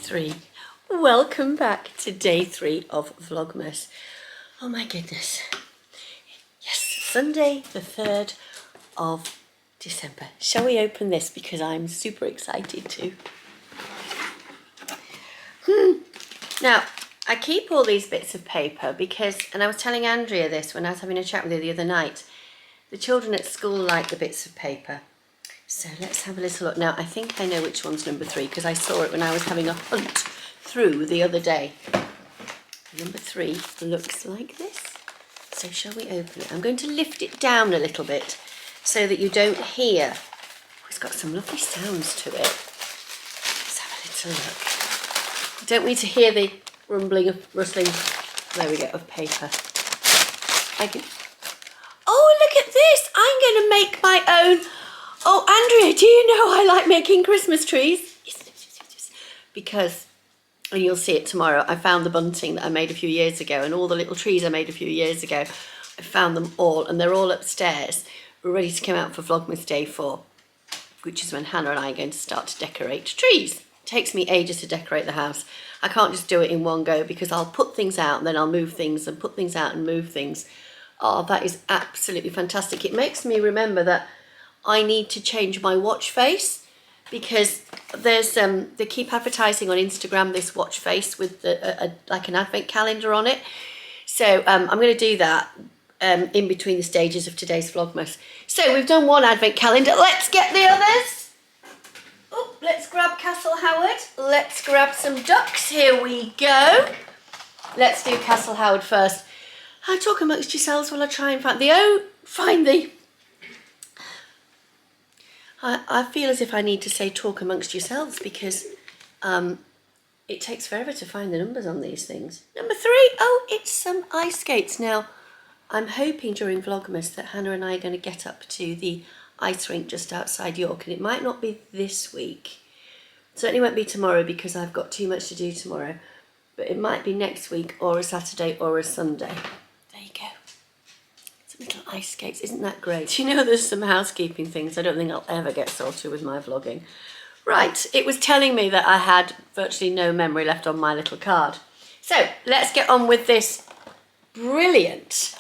3. Welcome back to day 3 of Vlogmas. Oh my goodness. Yes, Sunday the 3rd of December. Shall we open this because I'm super excited to. Now, I keep all these bits of paper because, and I was telling Andrea this when I was having a chat with her the other night, the children at school like the bits of paper. So let's have a little look. Now, I think I know which one's number 3 because I saw it when I was having a hunt through the other day. Number 3 looks like this. So shall we open it? I'm going to lift it down a little bit so that you don't hear. Oh, it's got some lovely sounds to it. Let's have a little look. Don't need to hear the rumbling of rustling, there we go, of paper. Oh, look at this. I'm going to make my own. Oh, Andrea, do you know I like making Christmas trees? Yes. Because, and you'll see it tomorrow, I found the bunting that I made a few years ago and all the little trees I made a few years ago. I found them all and they're all upstairs, ready to come out for Vlogmas Day 4, which is when Hannah and I are going to start to decorate trees. It takes me ages to decorate the house. I can't just do it in one go because I'll put things out and then I'll move things and put things out and move things. Oh, that is absolutely fantastic. It makes me remember that I need to change my watch face because there's they keep advertising on Instagram this watch face with like an advent calendar on it. So I'm going to do that in between the stages of today's Vlogmas. So we've done one advent calendar. Let's get the others. Oh, let's grab Castle Howard. Let's grab some ducks. Here we go. Let's do Castle Howard first. Talk amongst yourselves while I try and find the I feel as if I need to say talk amongst yourselves because it takes forever to find the numbers on these things. Number 3, oh, it's some ice skates. Now, I'm hoping during Vlogmas that Hannah and I are going to get up to the ice rink just outside York, and it might not be this week. Certainly won't be tomorrow because I've got too much to do tomorrow, but it might be next week or a Saturday or a Sunday. There you go. Little ice skates, isn't that great? You know, there's some housekeeping things I don't think I'll ever get sorted with my vlogging. Right, it was telling me that I had virtually no memory left on my little card. So let's get on with this brilliant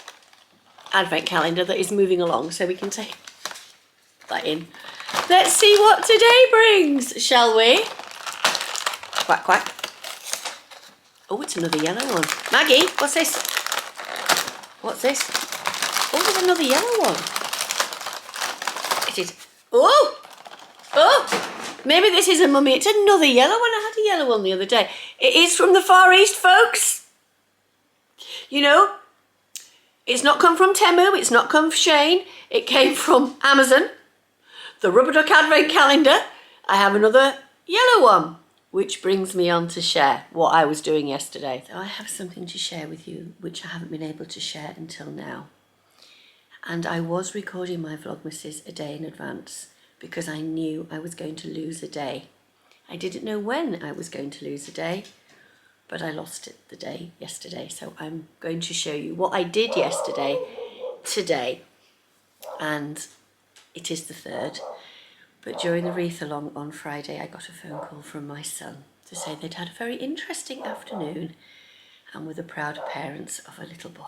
advent calendar that is moving along so we can take that in. Let's see what today brings, shall we? Quack, quack. Oh, it's another yellow one. Maggie, what's this? What's this? Oh, there's another yellow one. It is. Oh! Oh! Maybe this is a mummy. It's another yellow one. I had a yellow one the other day. It is from the Far East, folks. You know, it's not come from Temu. It's not come from Shane. It came from Amazon. The Rubber Duck Advent Calendar. I have another yellow one, which brings me on to share what I was doing yesterday. So I have something to share with you, which I haven't been able to share until now. And I was recording my Vlogmases a day in advance because I knew I was going to lose a day. I didn't know when I was going to lose a day, but I lost it the day yesterday. So I'm going to show you what I did yesterday, today, and it is the 3rd. But during the wreath along on Friday, I got a phone call from my son to say they'd had a very interesting afternoon and were the proud parents of a little boy.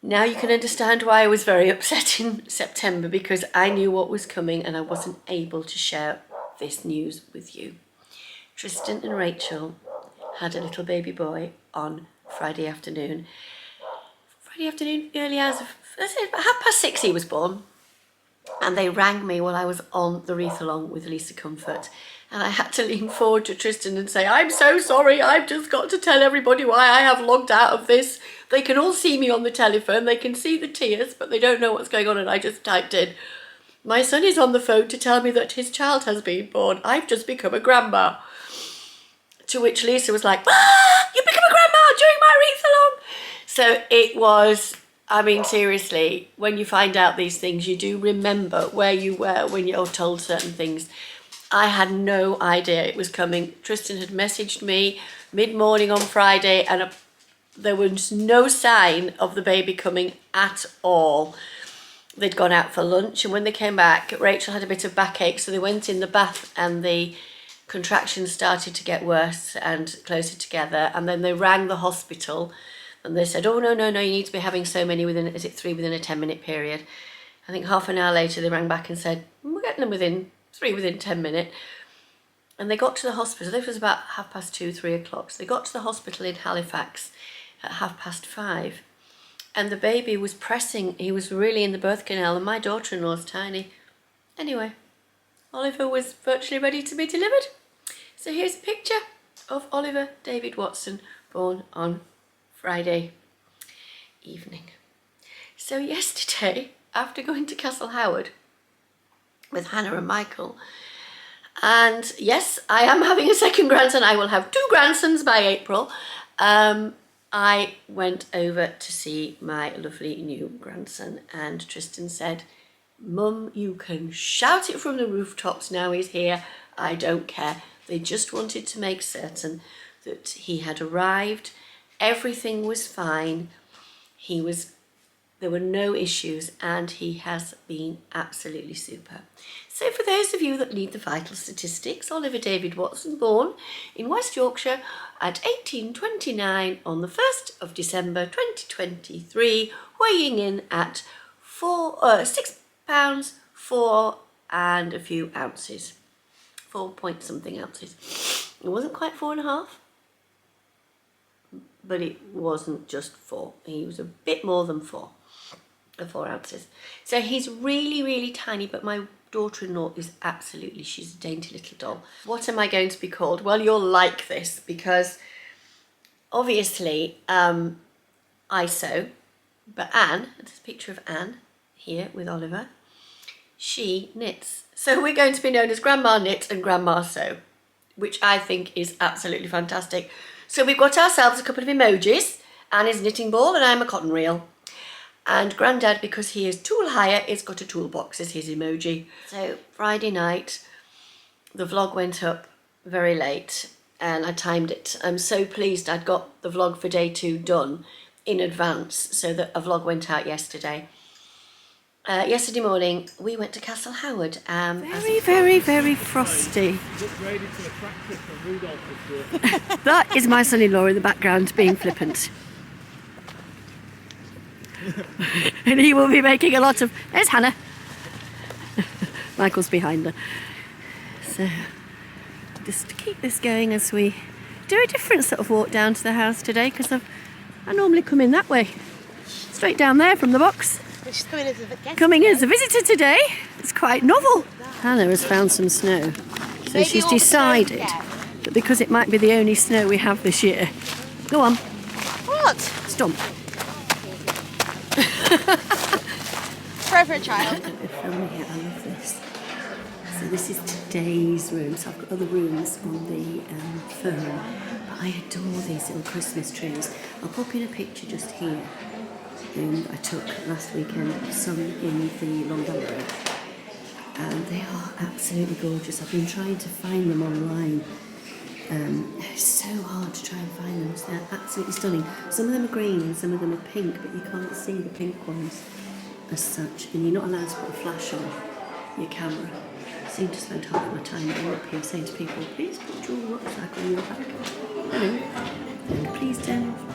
Now you can understand why I was very upset in September because I knew what was coming and I wasn't able to share this news with you. Tristan and Rachel had a little baby boy on Friday afternoon. Early hours of, let's say about 6:30 he was born. And they rang me while I was on the wreath along with Lisa Comfort. And I had to lean forward to Tristan and say, I'm so sorry, I've just got to tell everybody why I have logged out of this. They can all see me on the telephone, they can see the tears, but they don't know what's going on. And I just typed in, my son is on the phone to tell me that his child has been born. I've just become a grandma. To which Lisa was like, you become a grandma during my wreath along. So it was, I mean, seriously, when you find out these things, you do remember where you were when you're told certain things. I had no idea it was coming. Tristan had messaged me mid-morning on Friday and there was no sign of the baby coming at all. They'd gone out for lunch and when they came back, Rachel had a bit of backache, so they went in the bath and the contractions started to get worse and closer together, and then they rang the hospital and they said, oh, no, you need to be having so many within, 3 within a 10-minute period. I think half an hour later they rang back and said, we're getting them within 10 minutes. And they got to the hospital, this was about 2:30, 3 o'clock. So they got to the hospital in Halifax at 5:30. And the baby was pressing, he was really in the birth canal, and my daughter-in-law's tiny. Anyway, Oliver was virtually ready to be delivered. So here's a picture of Oliver David Watson, born on Friday evening. So yesterday, after going to Castle Howard with Hannah and Michael, and yes, I am having a second grandson. I will have 2 grandsons by April. I went over to see my lovely new grandson, and Tristan said, Mum, you can shout it from the rooftops now he's here. I don't care. They just wanted to make certain that he had arrived. Everything was fine. There were no issues, and he has been absolutely super. So for those of you that need the vital statistics, Oliver David Watson, born in West Yorkshire at 1829 on the 1st of December 2023, weighing in at 6 pounds 4 and a few ounces. 4 point something ounces. It wasn't quite 4.5, but it wasn't just 4. He was a bit more than 4 ounces. So he's really, really tiny, but my daughter-in-law is absolutely, she's a dainty little doll. What am I going to be called? Well, you'll like this, because obviously I sew, but Anne, there's a picture of Anne here with Oliver, she knits. So we're going to be known as Grandma Knit and Grandma Sew, which I think is absolutely fantastic. So we've got ourselves a couple of emojis. Anne is a knitting ball and I'm a cotton reel. And Grandad, because he is tool hire, has got a toolbox as his emoji. So Friday night, the vlog went up very late and I timed it. I'm so pleased I'd got the vlog for day 2 done in advance so that a vlog went out yesterday. Yesterday morning, we went to Castle Howard. Very frosty. That is my son-in-law in the background being flippant. And he will be making a lot of... There's Hannah. Michael's behind her. So, just to keep this going as we do a different sort of walk down to the house today, because I normally come in that way. Straight down there from the box. But she's coming as a guest. Coming as a visitor today. It's quite novel. Hannah has found some snow. So Maybe she's decided that because it might be the only snow we have this year. Go on. What? Stomp. Forever a child. We're filming it. I love this. So this is today's room. So I've got other rooms on the phone. But I adore these little Christmas trees. I'll pop in a picture just here. I took last weekend, some in the Long Gallery, and they are absolutely gorgeous. I've been trying to find them online. It's so hard to try and find them. So they're absolutely stunning. Some of them are green and some of them are pink, but you can't see the pink ones as such, and you're not allowed to put a flash on your camera. I seem to spend half my time going up here saying to people, please put your rucksack on your back. Hello, and please turn your flash.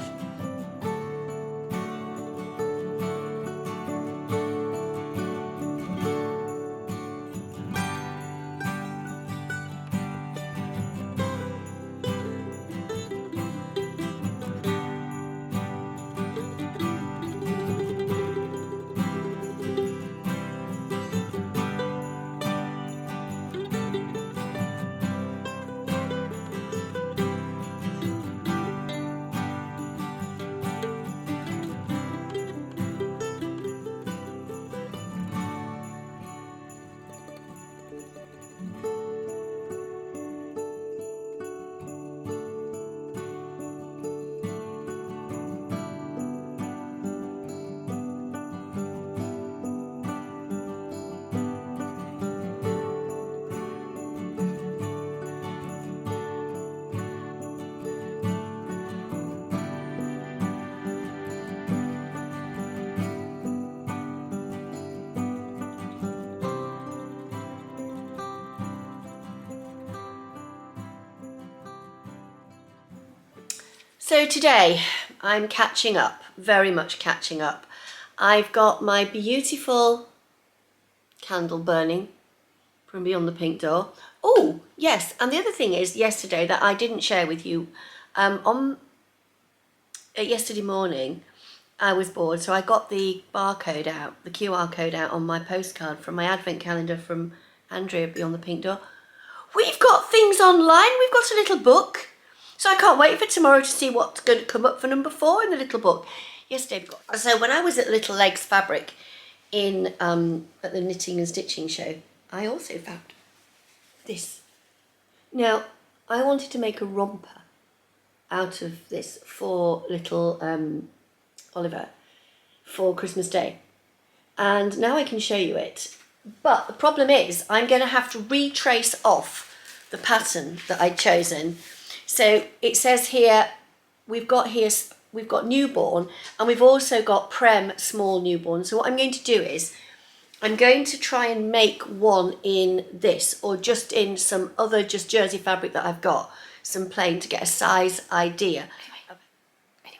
So today I'm catching up, very much catching up. I've got my beautiful candle burning from Beyond the Pink Door. Oh, yes, and the other thing is yesterday that I didn't share with you, yesterday morning I was bored, so I got the barcode out, the QR code out on my postcard from my advent calendar from Andrea Beyond the Pink Door. We've got things online, we've got a little book. So I can't wait for tomorrow to see what's going to come up for number 4 in the little book. Yesterday we got. So when I was at Little Legs Fabric in at the knitting and stitching show, I also found this. Now I wanted to make a romper out of this for little Oliver for Christmas Day, and now I can show you it. But the problem is I'm going to have to retrace off the pattern that I'd chosen. So it says here, we've got newborn, and we've also got prem small newborn. So what I'm going to do is I'm going to try and make one in this, or just in some other just jersey fabric that I've got, some plain, to get a size idea. Anyway,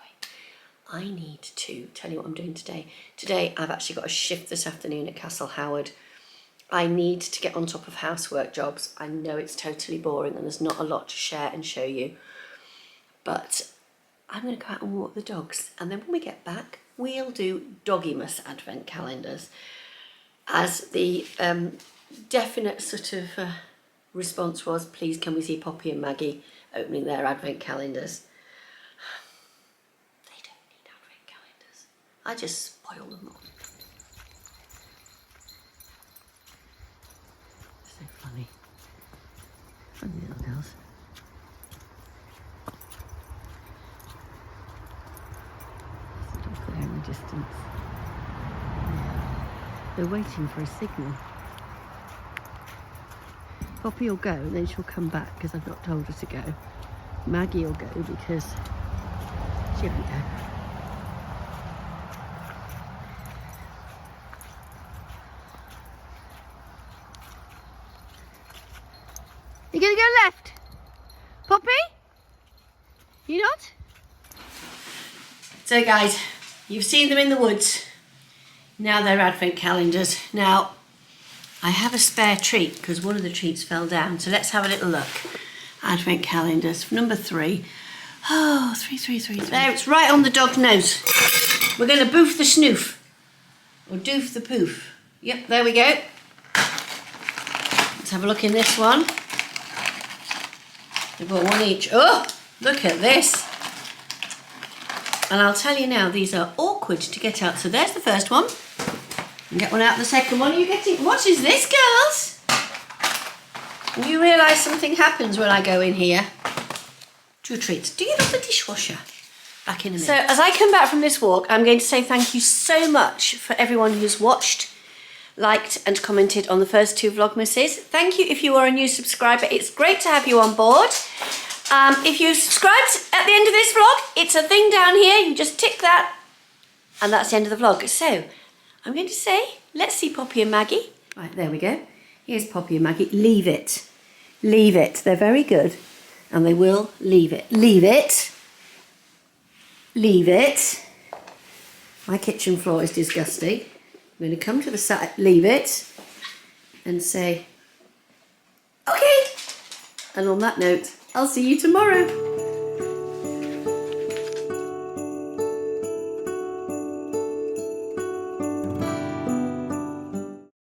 I need to tell you what I'm doing today. Today I've actually got a shift this afternoon at Castle Howard. I need to get on top of housework jobs. I know it's totally boring and there's not a lot to share and show you, but I'm going to go out and walk the dogs, and then when we get back we'll do Doggymas advent calendars as the definite sort of response was, please can we see Poppy and Maggie opening their advent calendars. They don't need advent calendars. I just spoil them all. So funny. Funny little girls. There's a dog there in the distance. They're waiting for a signal. Poppy will go and then she'll come back because I've not told her to go. Maggie will go because she won't go. You gonna go left? Poppy? You not? So guys, you've seen them in the woods. Now they're advent calendars. Now, I have a spare treat because one of the treats fell down. So let's have a little look. Advent calendars, number 3. Oh, 3. There, it's right on the dog's nose. We're going to boof the snoof. Or doof the poof. Yep, there we go. Let's have a look in this one. We've got one each. Oh, look at this. And I'll tell you now, these are awkward to get out. So there's the first one. And get one out the second one. Are you getting... What is this, girls? You realise something happens when I go in here. To a treat. Do you love the dishwasher? Back in a minute. So as I come back from this walk, I'm going to say thank you so much for everyone who's watched, liked and commented on the first 2 Vlogmases. Thank you if you are a new subscriber. It's great to have you on board. If you subscribed at the end of this vlog, it's a thing down here. You just tick that and that's the end of the vlog. So I'm going to say, let's see Poppy and Maggie. Right, there we go. Here's Poppy and Maggie. Leave it. Leave it. They're very good. And they will leave it. Leave it. Leave it. My kitchen floor is disgusting. I'm going to come to the side, leave it, and say, okay. And on that note, I'll see you tomorrow.